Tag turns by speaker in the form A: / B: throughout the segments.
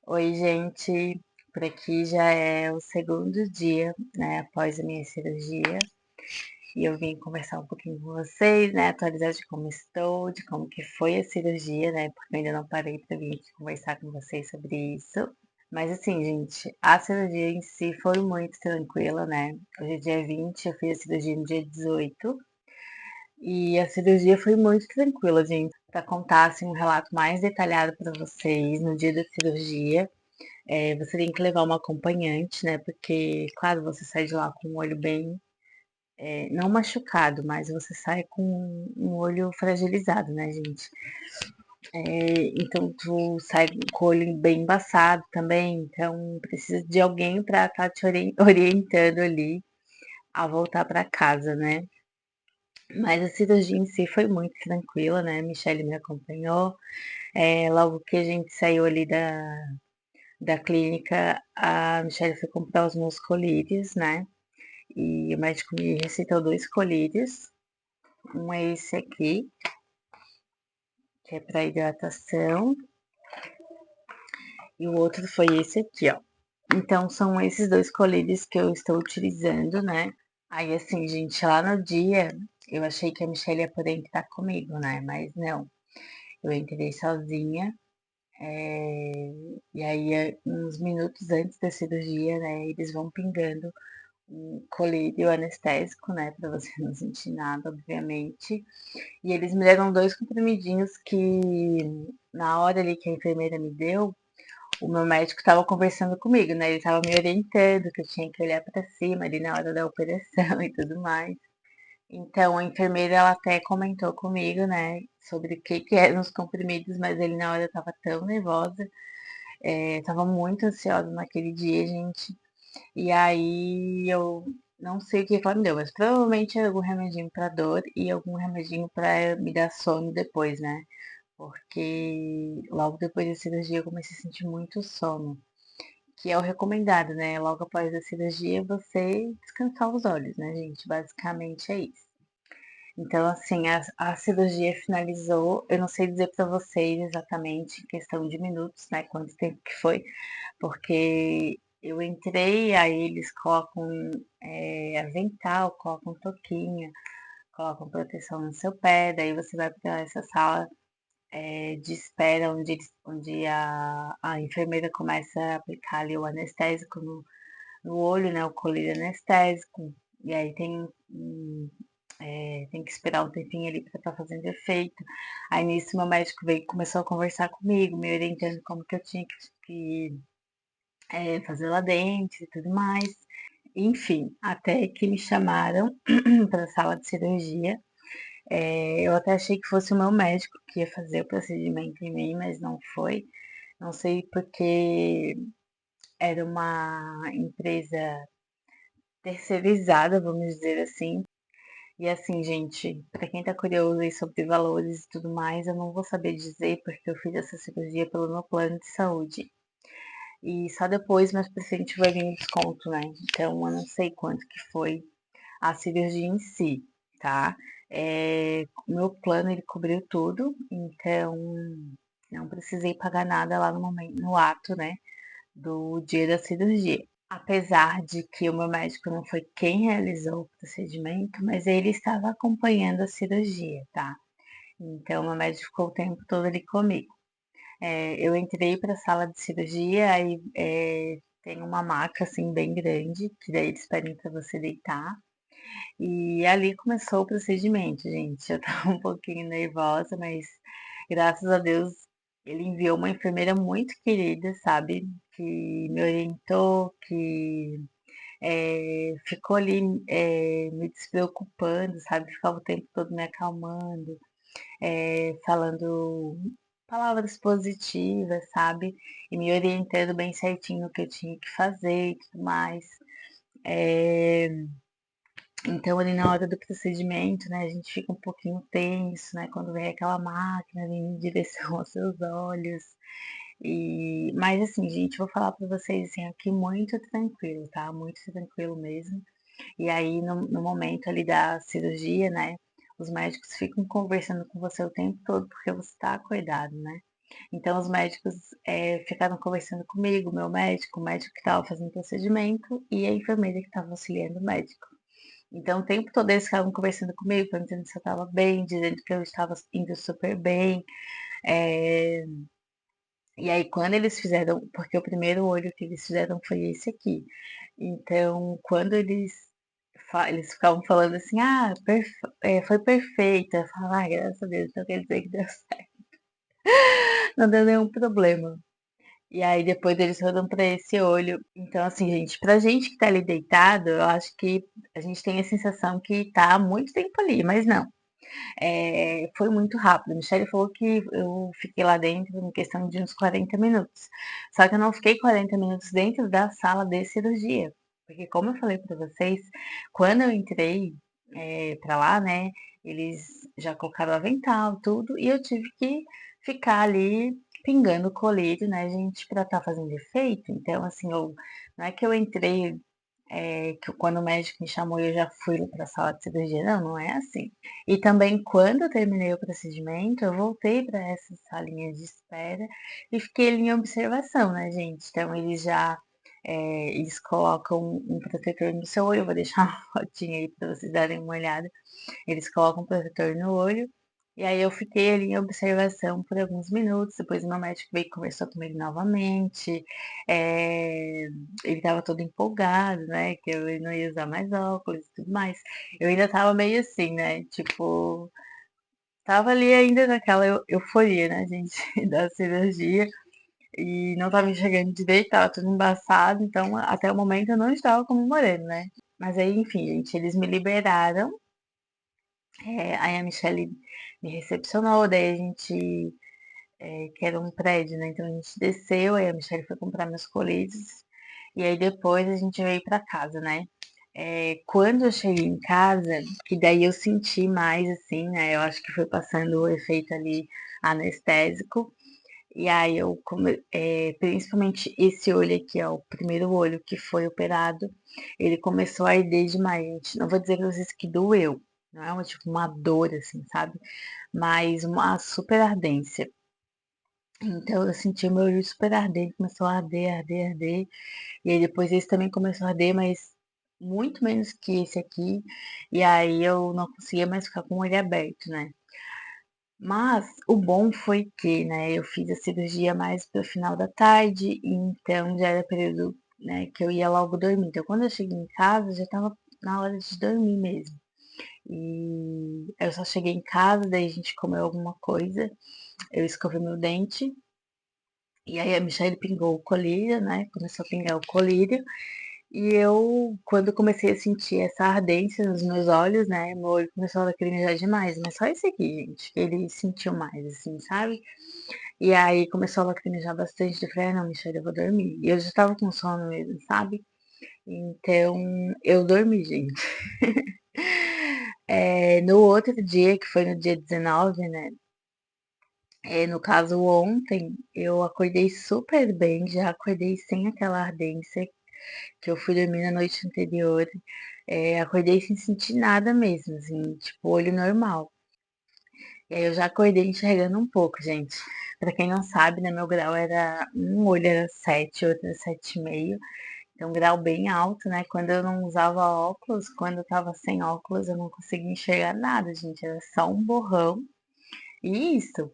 A: Oi, gente. Por aqui já é o segundo dia, né, após a minha cirurgia. E eu vim conversar um pouquinho com vocês, né, atualizar de como estou, de como que foi a cirurgia, né, porque eu ainda não parei para vir aqui conversar com vocês sobre isso. Mas assim, gente, a cirurgia em si foi muito tranquila, né? Hoje é dia 20, eu fiz a cirurgia no dia 18. E a cirurgia foi muito tranquila, gente. Para contar assim, um relato mais detalhado para vocês no dia da cirurgia. Você tem que levar uma acompanhante, né? Porque, claro, você sai de lá com o olho bem, não machucado, mas você sai com um olho fragilizado, né, gente? Então, tu sai com o olho bem embaçado também, então precisa de alguém para estar te orientando ali a voltar para casa, né? Mas a cirurgia em si foi muito tranquila, né? Michelle me acompanhou. Logo que a gente saiu ali da clínica, a Michelle foi comprar os meus colírios, né? E o médico me receitou dois colírios. Um é esse aqui, que é para hidratação, e o outro foi esse aqui, ó. Então são esses dois colírios que eu estou utilizando, né? Aí assim, gente, lá no dia eu achei que a Michelle ia poder entrar comigo, né? Mas não. Eu entrei sozinha. E aí, uns minutos antes da cirurgia, né? Eles vão pingando um colírio anestésico, né? Pra você não sentir nada, obviamente. E eles me deram dois comprimidinhos que, na hora ali que a enfermeira me deu, o meu médico estava conversando comigo, né? Ele estava me orientando que eu tinha que olhar para cima ali na hora da operação e tudo mais. Então a enfermeira ela até comentou comigo, né, sobre o que eram os comprimidos, mas ele na hora eu tava tão nervosa, tava muito ansiosa naquele dia, gente. E aí eu não sei o que ela me deu, mas provavelmente é algum remedinho pra dor e algum remedinho pra me dar sono depois, né? Porque logo depois da cirurgia eu comecei a sentir muito sono, que é o recomendado, né? Logo após a cirurgia você descansar os olhos, né, gente? Basicamente é isso. Então, assim, a cirurgia finalizou. Eu não sei dizer para vocês exatamente, em questão de minutos, né? Quanto tempo que foi, porque eu entrei, aí eles colocam avental, colocam toquinha, colocam proteção no seu pé, daí você vai para essa sala de espera, onde a enfermeira começa a aplicar ali o anestésico no olho, né? O colírio anestésico. E aí tem que esperar um tempinho ali para estar fazendo efeito. Aí nisso meu médico veio e começou a conversar comigo, me orientando como que eu tinha que fazer lá dentro e tudo mais. Enfim, até que me chamaram para a sala de cirurgia. Eu até achei que fosse o meu médico que ia fazer o procedimento em mim, mas não foi. Não sei porque era uma empresa terceirizada, vamos dizer assim. E assim, gente, pra quem tá curioso aí sobre valores e tudo mais, eu não vou saber dizer porque eu fiz essa cirurgia pelo meu plano de saúde. E só depois, mais pra frente, vai vir o desconto, né? Então, eu não sei quanto que foi a cirurgia em si, tá? O meu plano, ele cobriu tudo, então não precisei pagar nada lá no momento, no ato, né? Do dia da cirurgia. Apesar de que o meu médico não foi quem realizou o procedimento, mas ele estava acompanhando a cirurgia, tá? Então, o meu médico ficou o tempo todo ali comigo. Eu entrei para a sala de cirurgia, aí tem uma maca assim bem grande, que daí eles pedem para você deitar. E ali começou o procedimento, gente. Eu tava um pouquinho nervosa, mas graças a Deus ele enviou uma enfermeira muito querida, sabe? Que me orientou, que ficou ali me despreocupando, sabe? Ficava o tempo todo me acalmando, falando palavras positivas, sabe? E me orientando bem certinho o que eu tinha que fazer e tudo mais. É, então, ali na hora do procedimento, né, a gente fica um pouquinho tenso, né, quando vem aquela máquina vindo em direção aos seus olhos. Mas assim, gente, vou falar pra vocês assim, aqui muito tranquilo, tá? Muito tranquilo mesmo. E aí, no momento ali da cirurgia, né, os médicos ficam conversando com você o tempo todo porque você tá acordado, né? Então os médicos ficaram conversando comigo, meu médico, o médico que estava fazendo o procedimento e a enfermeira que estava auxiliando o médico. Então o tempo todo eles ficavam conversando comigo, perguntando se eu estava bem, dizendo que eu estava indo super bem. É, E aí quando eles fizeram, porque o primeiro olho que eles fizeram foi esse aqui. Então quando eles ficavam falando assim, foi perfeita. Eu falava, graças a Deus, então quer dizer que deu certo. Não deu nenhum problema. E aí depois eles foram pra esse olho. Então, assim, gente, pra gente que tá ali deitado, eu acho que a gente tem a sensação que tá há muito tempo ali, mas não. Foi muito rápido. A Michelle falou que eu fiquei lá dentro em questão de uns 40 minutos. Só que eu não fiquei 40 minutos dentro da sala de cirurgia. Porque como eu falei pra vocês, quando eu entrei pra lá, né, eles já colocaram o avental, tudo, e eu tive que ficar ali pingando o colírio, né, gente, pra estar fazendo efeito. Então, assim, não é que eu entrei que quando o médico me chamou eu já fui para a sala de cirurgia. Não, não é assim. E também quando eu terminei o procedimento, eu voltei para essas salinhas de espera e fiquei ali em observação, né, gente? Então eles colocam um protetor no seu olho, eu vou deixar uma fotinha aí para vocês darem uma olhada. Eles colocam um protetor no olho. E aí eu fiquei ali em observação por alguns minutos, depois o meu médico veio e conversou comigo novamente. É, Ele estava todo empolgado, né? Que eu não ia usar mais óculos e tudo mais. Eu ainda tava meio assim, né? Tipo, tava ali ainda naquela euforia, né, gente, da cirurgia. E não tava enxergando direito, tava tudo embaçado. Então, até o momento eu não estava comemorando, né? Mas aí, enfim, gente, eles me liberaram. Aí a Michelle me recepcionou, daí a gente, que era um prédio, né? Então a gente desceu, aí a Michelle foi comprar meus coletes, e aí depois a gente veio pra casa, né? Quando eu cheguei em casa, que daí eu senti mais, assim, né? Eu acho que foi passando o efeito ali anestésico, e aí principalmente esse olho aqui, ó, o primeiro olho que foi operado, ele começou a arder demais, gente. Não vou dizer pra vocês que doeu, não é tipo uma dor, assim, sabe? Mas uma super ardência. Então eu senti o meu olho super ardente, começou a arder, arder, arder. E aí depois esse também começou a arder, mas muito menos que esse aqui. E aí eu não conseguia mais ficar com o olho aberto, né? Mas o bom foi que, né, eu fiz a cirurgia mais pro final da tarde, então já era período, né, que eu ia logo dormir. Então quando eu cheguei em casa, já tava na hora de dormir mesmo. E eu só cheguei em casa, daí a gente comeu alguma coisa, eu escovei meu dente, e aí a Michelle pingou o colírio, né? Começou a pingar o colírio. E eu, quando comecei a sentir essa ardência nos meus olhos, né? Meu olho começou a lacrimejar demais, mas só esse aqui, gente, que ele sentiu mais, assim, sabe? E aí começou a lacrimejar bastante. Eu falei, não, Michelle, eu vou dormir. E eu já tava com sono mesmo, sabe? Então eu dormi, gente. No outro dia, que foi no dia 19, né? No caso, ontem eu acordei super bem, já acordei sem aquela ardência que eu fui dormir na noite anterior. Acordei sem sentir nada mesmo, assim, tipo, olho normal. E aí eu já acordei enxergando um pouco, gente. Pra quem não sabe, né, meu grau era, um olho era 7, outro era 7,5. Então, um grau bem alto, né? Quando eu não usava óculos, quando eu tava sem óculos, eu não conseguia enxergar nada, gente. Era só um borrão. E isso.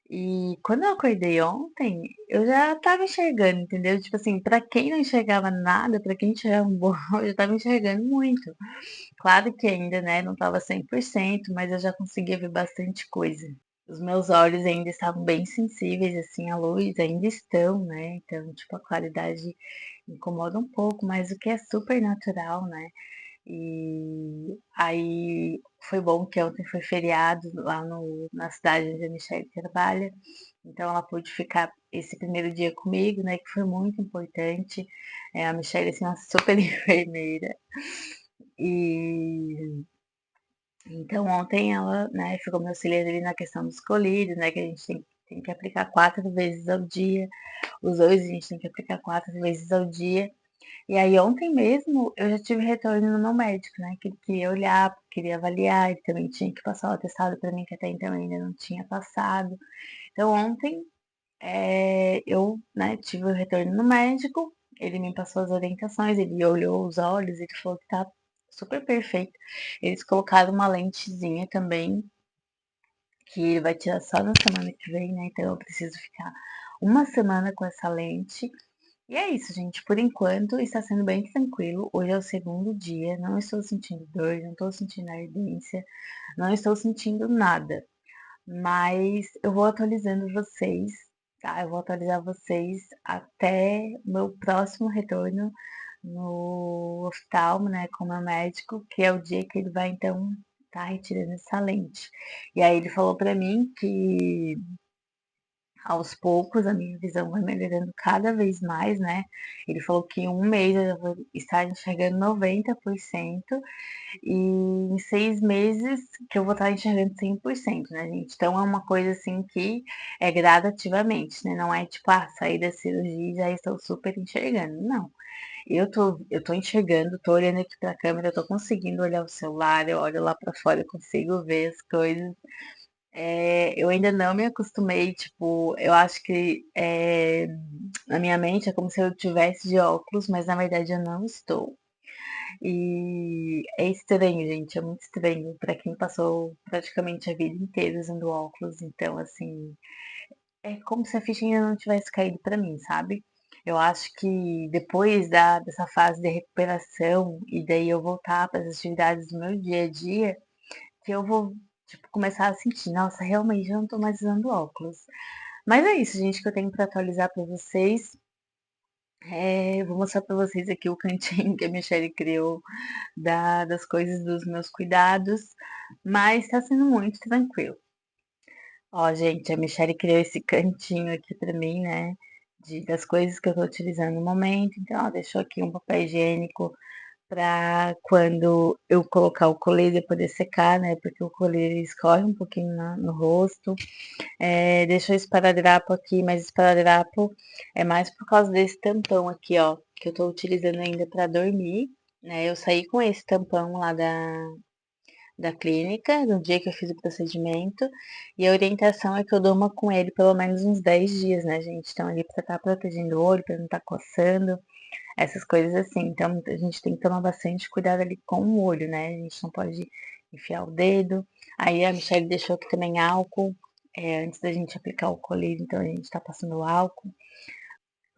A: E quando eu acordei ontem, eu já tava enxergando, entendeu? Tipo assim, pra quem não enxergava nada, pra quem enxergava um borrão, eu já tava enxergando muito. Claro que ainda, né, não tava 100%, mas eu já conseguia ver bastante coisa. Os meus olhos ainda estavam bem sensíveis, assim, à luz, ainda estão, né? Então, tipo, a claridade incomoda um pouco, mas o que é super natural, né? E aí foi bom que ontem foi feriado lá na cidade onde a Michelle trabalha. Então ela pôde ficar esse primeiro dia comigo, né? Que foi muito importante. A Michelle, assim, uma super enfermeira. E então ontem ela, né, ficou me auxiliando ali na questão dos colírios, né? Que a gente tem que aplicar 4 vezes ao dia. Os dois a gente tem que aplicar 4 vezes ao dia. E aí ontem mesmo eu já tive retorno no meu médico, né? Que ele queria olhar, queria avaliar, ele também tinha que passar o atestado para mim, que até então ainda não tinha passado. Então ontem eu, né, tive o retorno no médico, ele me passou as orientações, ele olhou os olhos, ele falou que tá super perfeito. Eles colocaram uma lentezinha também, que ele vai tirar só na semana que vem, né? Então eu preciso ficar uma semana com essa lente. E é isso, gente. Por enquanto está sendo bem tranquilo. Hoje é o segundo dia, não estou sentindo dor, não estou sentindo ardência, não estou sentindo nada. Mas eu vou atualizando vocês, tá? Eu vou atualizar vocês até o meu próximo retorno no oftalmo, né, com o meu médico, que é o dia que ele vai, então, tá retirando essa lente. E aí ele falou pra mim que aos poucos a minha visão vai melhorando cada vez mais, né? Ele falou que em um mês eu vou estar enxergando 90%, e em 6 meses que eu vou estar enxergando 100%, né, gente? Então é uma coisa assim que é gradativamente, né? Não é tipo, saí da cirurgia e já estou super enxergando. Não. Eu tô enxergando, tô olhando aqui pra câmera, eu tô conseguindo olhar o celular, eu olho lá pra fora, eu consigo ver as coisas. Eu ainda não me acostumei, tipo, eu acho que na minha mente é como se eu tivesse de óculos, mas na verdade eu não estou. E é estranho, gente, é muito estranho pra quem passou praticamente a vida inteira usando óculos. Então, assim, é como se a ficha ainda não tivesse caído pra mim, sabe? Eu acho que depois dessa fase de recuperação e daí eu voltar para as atividades do meu dia a dia, que eu vou, tipo, começar a sentir, nossa, realmente eu não tô mais usando óculos. Mas é isso, gente, que eu tenho pra atualizar pra vocês. Eu vou mostrar pra vocês aqui o cantinho que a Michelle criou das coisas dos meus cuidados, mas tá sendo muito tranquilo. Ó, gente, a Michelle criou esse cantinho aqui pra mim, né? Das coisas que eu tô utilizando no momento. Então, ela deixou aqui um papel higiênico pra quando eu colocar o colírio eu poder secar, né? Porque o colírio escorre um pouquinho no rosto. Deixou esparadrapo aqui, mas esparadrapo é mais por causa desse tampão aqui, ó, que eu tô utilizando ainda pra dormir, né? Eu saí com esse tampão lá da clínica, no dia que eu fiz o procedimento, e a orientação é que eu durma com ele pelo menos uns 10 dias, né, gente? Então, ali pra estar protegendo o olho, pra não estar coçando, essas coisas assim. Então, a gente tem que tomar bastante cuidado ali com o olho, né? A gente não pode enfiar o dedo. Aí a Michelle deixou aqui também álcool, antes da gente aplicar o colírio, então a gente tá passando álcool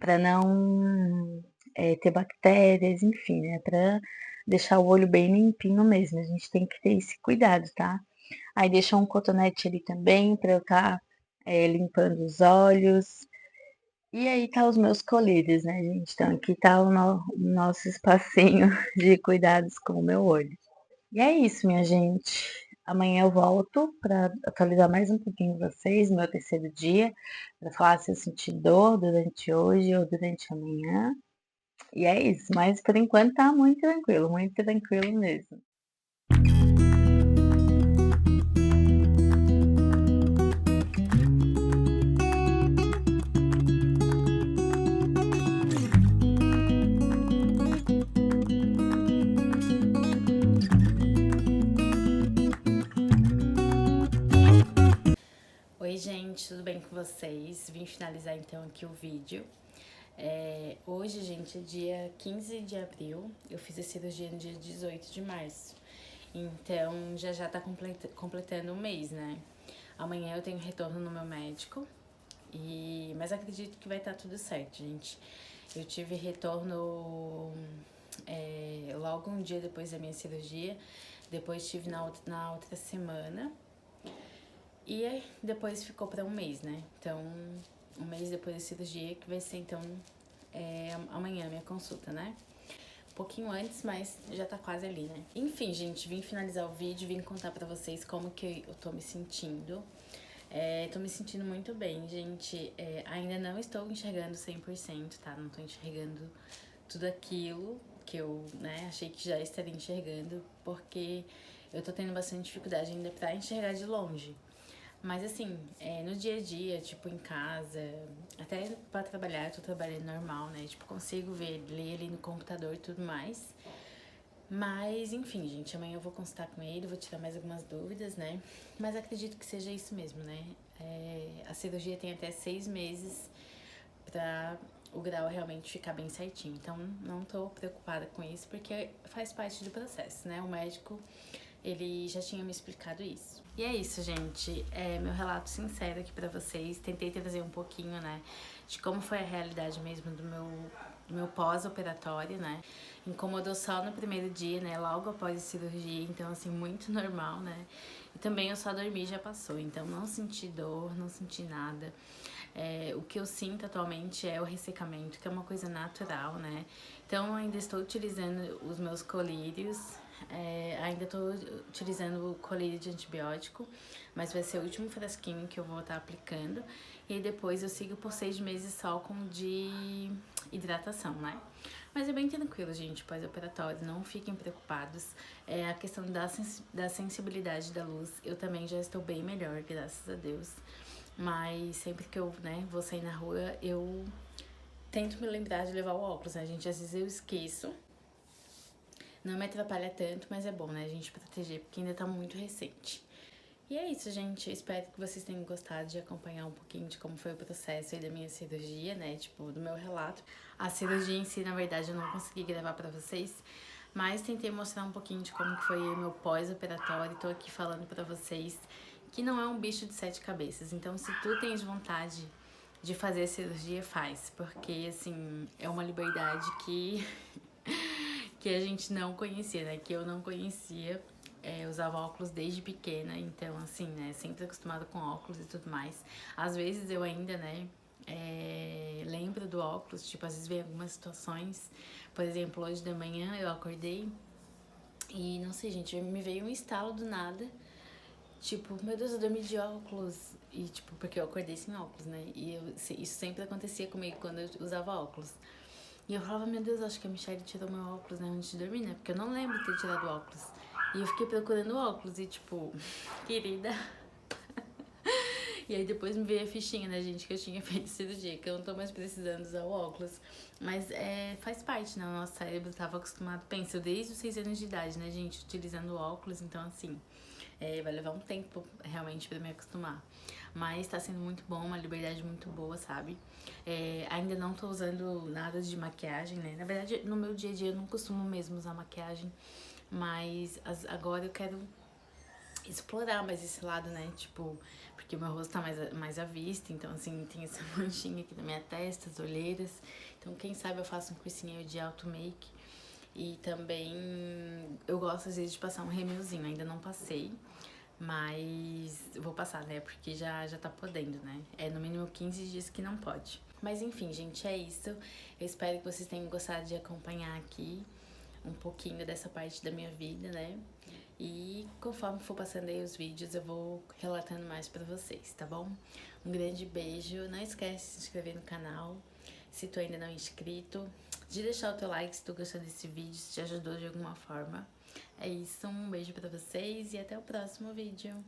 A: pra não ter bactérias, enfim, né? Pra deixar o olho bem limpinho mesmo. A gente tem que ter esse cuidado, tá? Aí deixou um cotonete ali também pra eu estar limpando os olhos. E aí tá os meus colírios, né, gente? Então aqui tá o nosso espacinho de cuidados com o meu olho. E é isso, minha gente. Amanhã eu volto para atualizar mais um pouquinho vocês, meu terceiro dia, para falar se eu senti dor durante hoje ou durante amanhã. E é isso, mas por enquanto tá muito tranquilo mesmo.
B: Oi gente, tudo bem com vocês? Vim finalizar então aqui o vídeo. Hoje, gente, é dia 15 de abril, eu fiz a cirurgia no dia 18 de março. Então já tá completando um mês, né? Amanhã eu tenho retorno no meu médico, mas acredito que vai estar tudo certo, gente. Eu tive retorno logo um dia depois da minha cirurgia, depois tive na outra semana. E aí, depois ficou pra um mês, né? Então, um mês depois da cirurgia, que vai ser então amanhã a minha consulta, né? Um pouquinho antes, mas já tá quase ali, né? Enfim, gente, vim finalizar o vídeo, vim contar pra vocês como que eu tô me sentindo. Tô me sentindo muito bem, gente. Ainda não estou enxergando 100%, tá? Não tô enxergando tudo aquilo que eu, né, achei que já estaria enxergando, porque eu tô tendo bastante dificuldade ainda pra enxergar de longe. Mas assim, no dia a dia, tipo, em casa, até pra trabalhar, eu tô trabalhando normal, né? Tipo, consigo ler ali no computador e tudo mais. Mas, enfim, gente, amanhã eu vou consultar com ele, vou tirar mais algumas dúvidas, né? Mas acredito que seja isso mesmo, né? A cirurgia tem até 6 meses pra o grau realmente ficar bem certinho. Então, não tô preocupada com isso, porque faz parte do processo, né? O médico, ele já tinha me explicado isso. E é isso, gente. É meu relato sincero aqui pra vocês. Tentei trazer um pouquinho, né, de como foi a realidade mesmo do meu pós-operatório, né? Incomodou só no primeiro dia, né? Logo após a cirurgia, então, assim, muito normal, né? E também eu só dormi e já passou, então não senti dor, não senti nada. O que eu sinto atualmente é o ressecamento, que é uma coisa natural, né? Então eu ainda estou utilizando os meus colírios, ainda estou utilizando o colírio de antibiótico, mas vai ser o último frasquinho que eu vou estar aplicando. E depois eu sigo por 6 meses só com de hidratação, né? Mas é bem tranquilo, gente, pós-operatório, não fiquem preocupados. A questão da sensibilidade da luz, eu também já estou bem melhor, graças a Deus. Mas sempre que eu, né, vou sair na rua, eu tento me lembrar de levar o óculos, né, gente? Às vezes eu esqueço. Não me atrapalha tanto, mas é bom, né, a gente proteger, porque ainda tá muito recente. E é isso, gente. Eu espero que vocês tenham gostado de acompanhar um pouquinho de como foi o processo aí da minha cirurgia, né? Tipo, do meu relato. A cirurgia em si, na verdade, eu não consegui gravar pra vocês, mas tentei mostrar um pouquinho de como que foi o meu pós-operatório. Tô aqui falando pra vocês que não é um bicho de 7 cabeças. Então, se tu tens vontade de fazer a cirurgia, faz. Porque, assim, é uma liberdade que, que a gente não conhecia, né? Que eu não conhecia. Usava óculos desde pequena, então assim, né, sempre acostumada com óculos e tudo mais. Às vezes eu ainda, né, lembro do óculos, tipo, às vezes vem algumas situações, por exemplo, hoje de manhã eu acordei e, não sei, gente, me veio um estalo do nada, tipo, meu Deus, eu dormi de óculos, e tipo, porque eu acordei sem óculos, né, e isso sempre acontecia comigo quando eu usava óculos. E eu falava, meu Deus, acho que a Michelle tirou meu óculos, né, antes de dormir, né, porque eu não lembro de ter tirado óculos. E eu fiquei procurando óculos e, tipo, querida. E aí depois me veio a fichinha, né, gente, que eu tinha feito cirurgia, que eu não tô mais precisando usar o óculos. Mas faz parte, né, o nosso cérebro tava acostumado, pensa, eu desde os 6 anos de idade, né, gente, utilizando óculos, então, assim, vai levar um tempo realmente pra me acostumar. Mas tá sendo muito bom, uma liberdade muito boa, sabe? Ainda não tô usando nada de maquiagem, né? Na verdade, no meu dia a dia eu não costumo mesmo usar maquiagem, mas agora eu quero explorar mais esse lado, né? Tipo, porque o meu rosto tá mais à vista, então assim, tem essa manchinha aqui na minha testa, as olheiras. Então, quem sabe eu faço um cursinho de auto make. E também eu gosto às vezes de passar um rímelzinho, ainda não passei, mas vou passar, né? Porque já tá podendo, né? É no mínimo 15 dias que não pode. Mas enfim, gente, é isso. Eu espero que vocês tenham gostado de acompanhar aqui um pouquinho dessa parte da minha vida, né? E conforme for passando aí os vídeos, eu vou relatando mais pra vocês, tá bom? Um grande beijo. Não esquece de se inscrever no canal, se tu ainda não é inscrito. De deixar o teu like se tu gostou desse vídeo, se te ajudou de alguma forma. É isso, um beijo pra vocês e até o próximo vídeo.